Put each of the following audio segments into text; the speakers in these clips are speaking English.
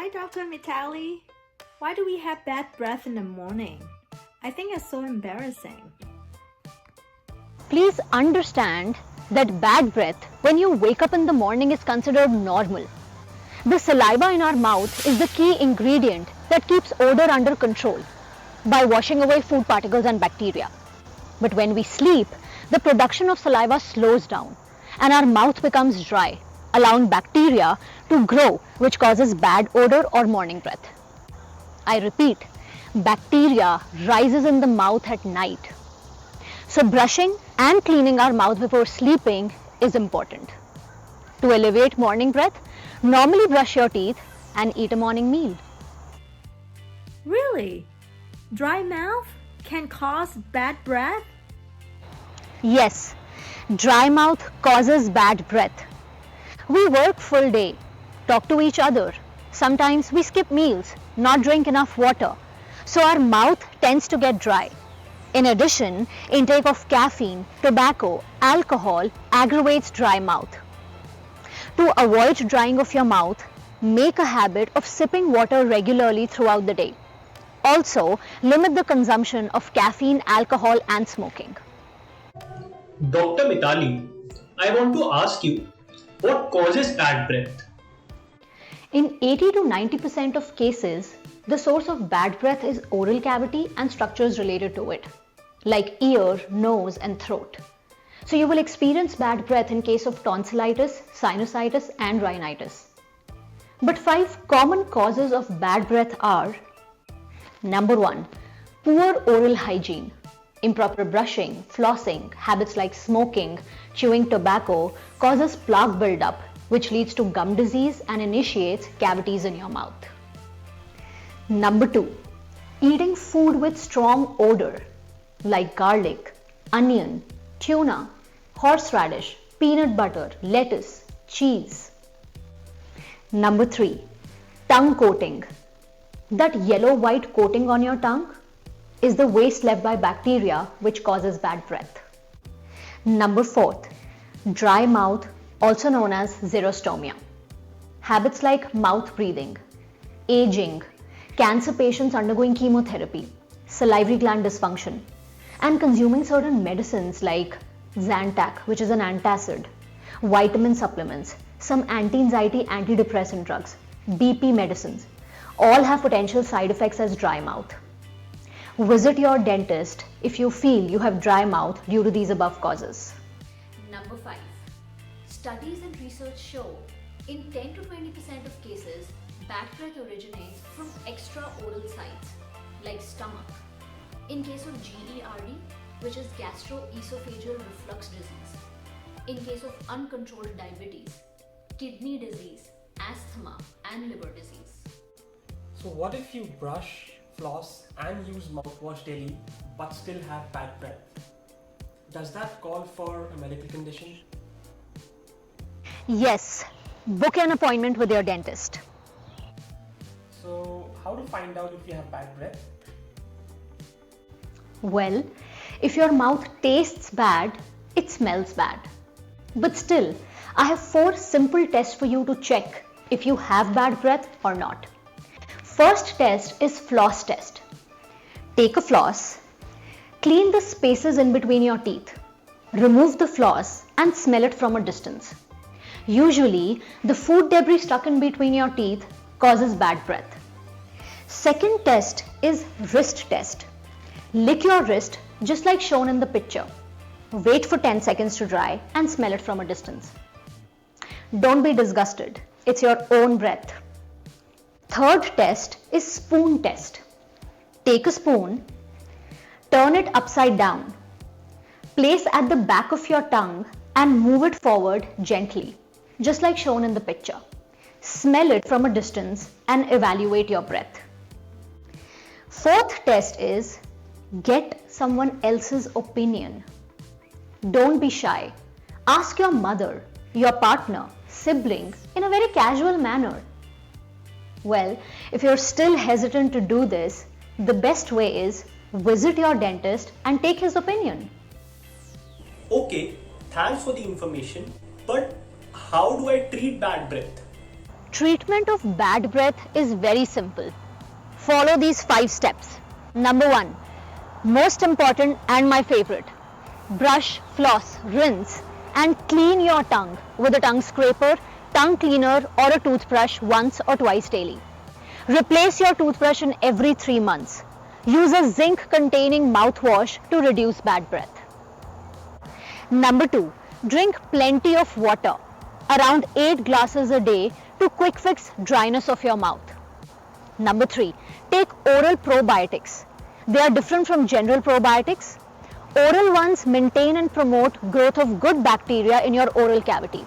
Hi, Dr. Mitali. Why do we have bad breath in the morning? I think it's so embarrassing. Please understand that bad breath when you wake up in the morning is considered normal. The saliva in our mouth is the key ingredient that keeps odor under control by washing away food particles and bacteria. But when we sleep, the production of saliva slows down and our mouth becomes dry, allowing bacteria to grow, which causes bad odor or morning breath. I repeat, bacteria rises in the mouth at night. So brushing and cleaning our mouth before sleeping is important. To alleviate morning breath, normally brush your teeth and eat a morning meal. Really? Dry mouth can cause bad breath? Yes, dry mouth causes bad breath. We work full day, talk to each other. Sometimes we skip meals, not drink enough water. So our mouth tends to get dry. In addition, intake of caffeine, tobacco, alcohol aggravates dry mouth. To avoid drying of your mouth, make a habit of sipping water regularly throughout the day. Also, limit the consumption of caffeine, alcohol and smoking. Dr. Mitali, I want to ask you what causes bad breath? In 80 to 90% of cases, the source of bad breath is oral cavity and structures related to it, like ear, nose and throat. So you will experience bad breath in case of tonsillitis, sinusitis and rhinitis. But 5 common causes of bad breath are: number 1, poor oral hygiene. Improper brushing, flossing, habits like smoking, chewing tobacco causes plaque buildup, which leads to gum disease and initiates cavities in your mouth. Number 2, eating food with strong odor like garlic, onion, tuna, horseradish, peanut butter, lettuce, cheese. Number 3, tongue coating. That yellow-white coating on your tongue is the waste left by bacteria which causes bad breath. Number 4, dry mouth, also known as xerostomia. Habits like mouth breathing, aging, cancer patients undergoing chemotherapy, salivary gland dysfunction, and consuming certain medicines like Zantac, which is an antacid, vitamin supplements, some anti-anxiety, antidepressant drugs, BP medicines, all have potential side effects as dry mouth. Visit your dentist if you feel you have dry mouth due to these above causes. Number 5. Studies and research show in 10 to 20% of cases, bad breath originates from extraoral sites like stomach. In case of GERD, which is gastroesophageal reflux disease. In case of uncontrolled diabetes, kidney disease, asthma and liver disease. So what if you brush, floss and use mouthwash daily but still have bad breath? Does that call for a medical condition? Yes, book an appointment with your dentist. So how to find out if you have bad breath? Well, if your mouth tastes bad, it smells bad. But still, I have 4 simple tests for you to check if you have bad breath or not. First test is floss test. Take a floss, clean the spaces in between your teeth, remove the floss and smell it from a distance. Usually, the food debris stuck in between your teeth causes bad breath. Second test is wrist test. Lick your wrist just like shown in the picture. Wait for 10 seconds to dry and smell it from a distance. Don't be disgusted. It's your own breath. Third test is spoon test. Take a spoon, turn it upside down, place at the back of your tongue and move it forward gently, just like shown in the picture. Smell it from a distance and evaluate your breath. Fourth test is get someone else's opinion. Don't be shy. Ask your mother, your partner, sibling in a very casual manner. Well, if you're still hesitant to do this, the best way is visit your dentist and take his opinion. Okay, thanks for the information, but how do I treat bad breath? treatment of bad breath is very simple. Follow these 5 steps. Number 1, most important and my favorite, brush, floss, rinse and clean your tongue with a tongue scraper, tongue cleaner or a toothbrush once or twice daily. Replace your toothbrush in every 3 months. Use a zinc containing mouthwash to reduce bad breath. Number 2, drink plenty of water, around 8 glasses a day to quick fix dryness of your mouth. Number 3, take oral probiotics. They are different from general probiotics. Oral ones maintain and promote growth of good bacteria in your oral cavity.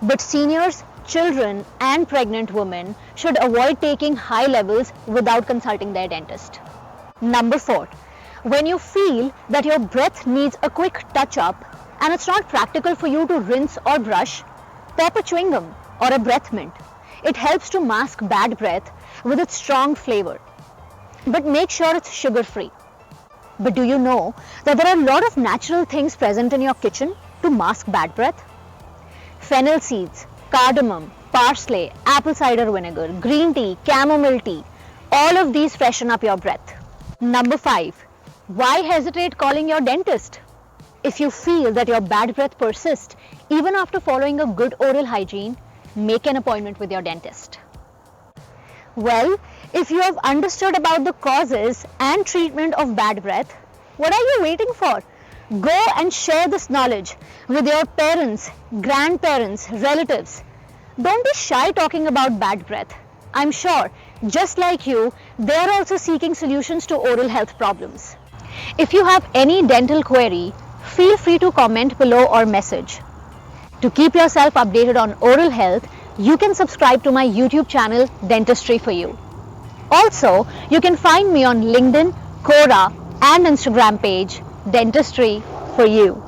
But seniors, children and pregnant women should avoid taking high levels without consulting their dentist. Number 4, when you feel that your breath needs a quick touch up and it's not practical for you to rinse or brush, pop a chewing gum or a breath mint. It helps to mask bad breath with its strong flavor. But make sure it's sugar free. But do you know that there are a lot of natural things present in your kitchen to mask bad breath? Fennel seeds, cardamom, parsley, apple cider vinegar, green tea, chamomile tea, all of these freshen up your breath. Number 5, why hesitate calling your dentist? If you feel that your bad breath persists even after following a good oral hygiene, make an appointment with your dentist. Well, if you have understood about the causes and treatment of bad breath, what are you waiting for? Go and share this knowledge with your parents, grandparents, relatives. Don't be shy talking about bad breath. I'm sure, just like you, they are also seeking solutions to oral health problems. If you have any dental query, feel free to comment below or message. To keep yourself updated on oral health, you can subscribe to my YouTube channel, Dentistry for You. Also, you can find me on LinkedIn, Quora and Instagram page, Dentistry for You.